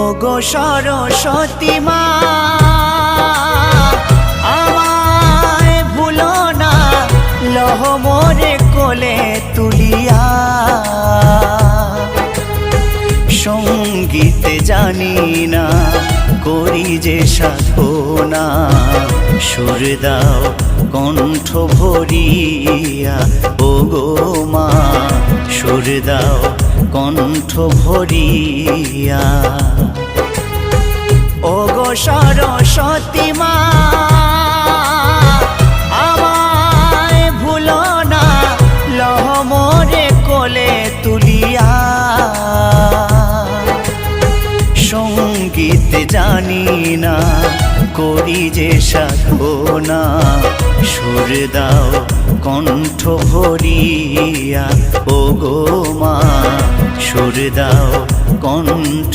ওগো সরস্বতী মা আমায় ভুলো না, লহ মোরে কোলে তুলিয়া। সঙ্গীত জানি না, করি যে সাধনা, সুর দাও কণ্ঠ ভরিয়া। ওগো মা সুর দাও কণ্ঠ ভরিয়া। ওগো সরস্বতী মা আমায় ভুলো না, লহ মোরে কোলে তুলিয়া। সঙ্গীত জানি না, করি যে সাধনা, সুর দাও কণ্ঠ ভরিয়া। ওগো মা সুর দাও কণ্ঠ